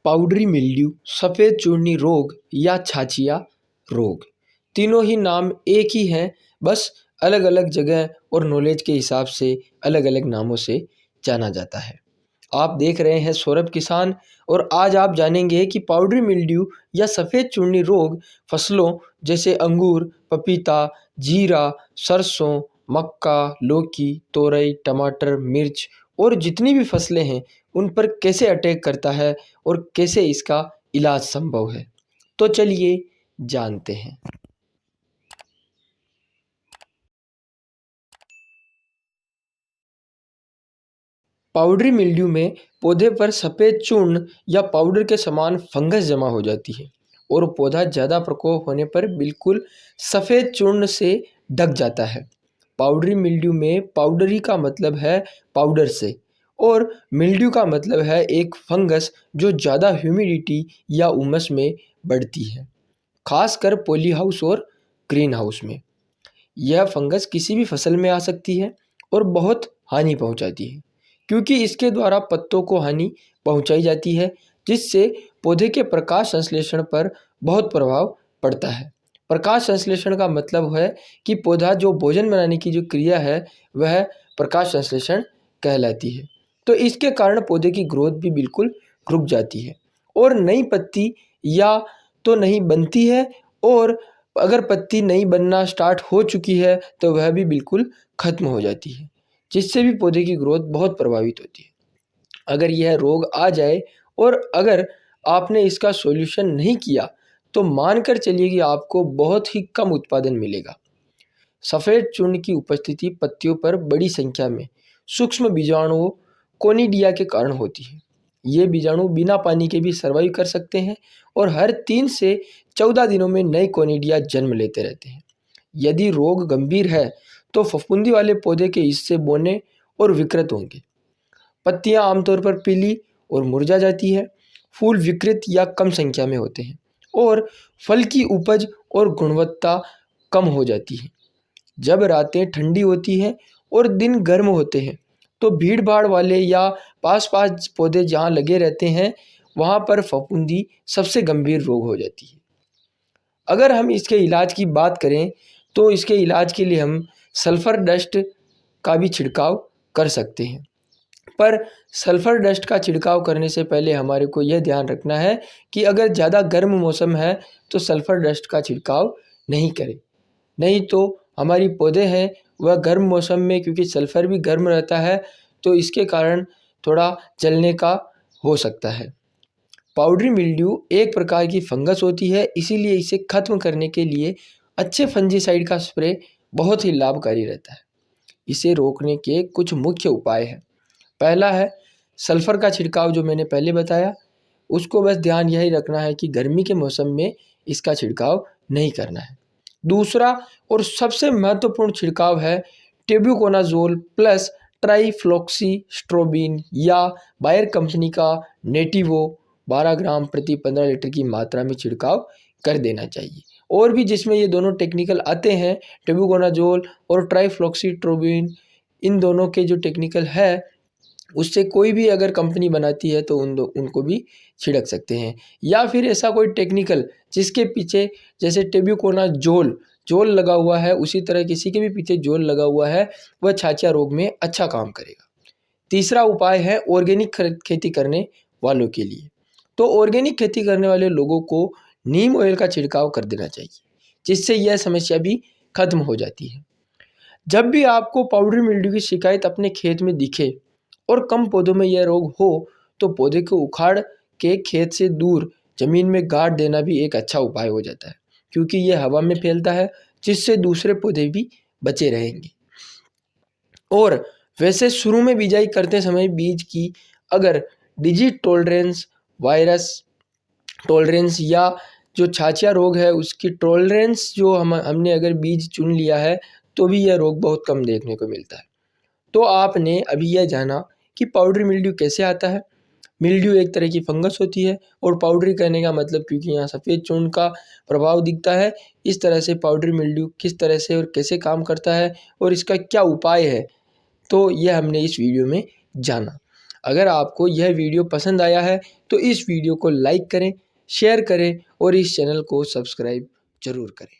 Powdery mildew, सफ़ेद चूर्णी रोग या छाछिया रोग, तीनों ही नाम एक ही हैं, बस अलग अलग जगह और नॉलेज के हिसाब से अलग अलग नामों से जाना जाता है। आप देख रहे हैं सौरभ किसान और आज आप जानेंगे कि पाउडरी मिल्ड्यू या सफ़ेद चूर्णी रोग फसलों जैसे अंगूर, पपीता, जीरा, सरसों, मक्का, लौकी, तोरई, टमाटर, मिर्च और जितनी भी फसलें हैं उन पर कैसे अटैक करता है और कैसे इसका इलाज संभव है। तो चलिए जानते हैं। पाउडरी मिल्ड्यू में पौधे पर सफ़ेद चूर्ण या पाउडर के समान फंगस जमा हो जाती है और पौधा ज़्यादा प्रकोप होने पर बिल्कुल सफ़ेद चूर्ण से ढक जाता है। पाउडरी मिल्ड्यू में पाउडरी का मतलब है पाउडर से और मिल्ड्यू का मतलब है एक फंगस जो ज़्यादा ह्यूमिडिटी या उमस में बढ़ती है, खासकर पॉली हाउस और ग्रीन हाउस में। यह फंगस किसी भी फसल में आ सकती है और बहुत हानि पहुंचाती है, क्योंकि इसके द्वारा पत्तों को हानि पहुंचाई जाती है, जिससे पौधे के प्रकाश संश्लेषण पर बहुत प्रभाव पड़ता है। प्रकाश संश्लेषण का मतलब है कि पौधा जो भोजन बनाने की जो क्रिया है वह प्रकाश संश्लेषण कहलाती है। तो इसके कारण पौधे की ग्रोथ भी बिल्कुल रुक जाती है और नई पत्ती या तो नहीं बनती है, और अगर पत्ती नई बनना स्टार्ट हो चुकी है तो वह भी बिल्कुल ख़त्म हो जाती है, जिससे भी पौधे की ग्रोथ बहुत प्रभावित होती है। अगर यह रोग आ जाए और अगर आपने इसका सॉल्यूशन नहीं किया तो मानकर चलिए कि आपको बहुत ही कम उत्पादन मिलेगा। सफ़ेद चूर्ण की उपस्थिति पत्तियों पर बड़ी संख्या में सूक्ष्म बीजाणुओं कोनिडिया के कारण होती है। ये बीजाणु बिना पानी के भी सर्वाइव कर सकते हैं और हर 3 से 14 दिनों में नए कोनिडिया जन्म लेते रहते हैं। यदि रोग गंभीर है तो फफूंदी वाले पौधे के हिस्से बौने और विकृत होंगे। पत्तियां आमतौर पर पीली और मुरझा जाती है, फूल विकृत या कम संख्या में होते हैं और फल की उपज और गुणवत्ता कम हो जाती है। जब रातें ठंडी होती हैं और दिन गर्म होते हैं तो भीड़ भाड़ वाले या पास पास पौधे जहाँ लगे रहते हैं वहाँ पर फफूंदी सबसे गंभीर रोग हो जाती है। अगर हम इसके इलाज की बात करें तो इसके इलाज के लिए हम सल्फ़र डस्ट का भी छिड़काव कर सकते हैं, पर सल्फ़र डस्ट का छिड़काव करने से पहले हमारे को यह ध्यान रखना है कि अगर ज़्यादा गर्म मौसम है तो सल्फ़र डस्ट का छिड़काव नहीं करें। नहीं तो हमारी पौधे हैं वह गर्म मौसम में, क्योंकि सल्फ़र भी गर्म रहता है तो इसके कारण थोड़ा जलने का हो सकता है। पाउडरी मिल्ड्यू एक प्रकार की फंगस होती है, इसीलिए इसे ख़त्म करने के लिए अच्छे फंजीसाइड का स्प्रे बहुत ही लाभकारी रहता है। इसे रोकने के कुछ मुख्य उपाय हैं। पहला है सल्फ़र का छिड़काव, जो मैंने पहले बताया, उसको बस ध्यान यही रखना है कि गर्मी के मौसम में इसका छिड़काव नहीं करना है। दूसरा और सबसे महत्वपूर्ण छिड़काव है टेब्यूकोनाजोल प्लस ट्राइफ्लॉक्सीस्ट्रोबिन या बायर कंपनी का नेटिवो 12 ग्राम प्रति 15 लीटर की मात्रा में छिड़काव कर देना चाहिए। और भी जिसमें ये दोनों टेक्निकल आते हैं, टेब्यूकोनाजोल और ट्राइफ्लॉक्सीस्ट्रोबिन, इन दोनों के जो टेक्निकल है उससे कोई भी अगर कंपनी बनाती है तो उनको भी छिड़क सकते हैं। या फिर ऐसा कोई टेक्निकल जिसके पीछे जैसे टेब्यूकोनाजोल जोल लगा हुआ है, उसी तरह किसी के भी पीछे जोल लगा हुआ है, वह छाछिया रोग में अच्छा काम करेगा। तीसरा उपाय है ऑर्गेनिक खेती करने वालों के लिए। तो ऑर्गेनिक खेती करने वाले लोगों को नीम ऑयल का छिड़काव कर देना चाहिए, जिससे यह समस्या भी खत्म हो जाती है। जब भी आपको पाउडरी मिल्ड्यू की शिकायत अपने खेत में दिखे और कम पौधों में यह रोग हो तो पौधे को उखाड़ के खेत से दूर ज़मीन में गाड़ देना भी एक अच्छा उपाय हो जाता है, क्योंकि यह हवा में फैलता है, जिससे दूसरे पौधे भी बचे रहेंगे। और वैसे शुरू में बिजाई करते समय बीज की अगर डिजीज टॉलरेंस, वायरस टॉलरेंस या जो छाछिया रोग है उसकी टॉलरेंस जो हमने अगर बीज चुन लिया है तो भी यह रोग बहुत कम देखने को मिलता है। तो आपने अभी यह जाना कि पाउडरी मिल्ड्यू कैसे आता है। मिल्ड्यू एक तरह की फंगस होती है और पाउडरी कहने का मतलब क्योंकि यहाँ सफ़ेद चूर्ण का प्रभाव दिखता है, इस तरह से पाउडरी मिल्ड्यू किस तरह से और कैसे काम करता है और इसका क्या उपाय है, तो यह हमने इस वीडियो में जाना। अगर आपको यह वीडियो पसंद आया है तो इस वीडियो को लाइक करें, शेयर करें और इस चैनल को सब्सक्राइब ज़रूर करें।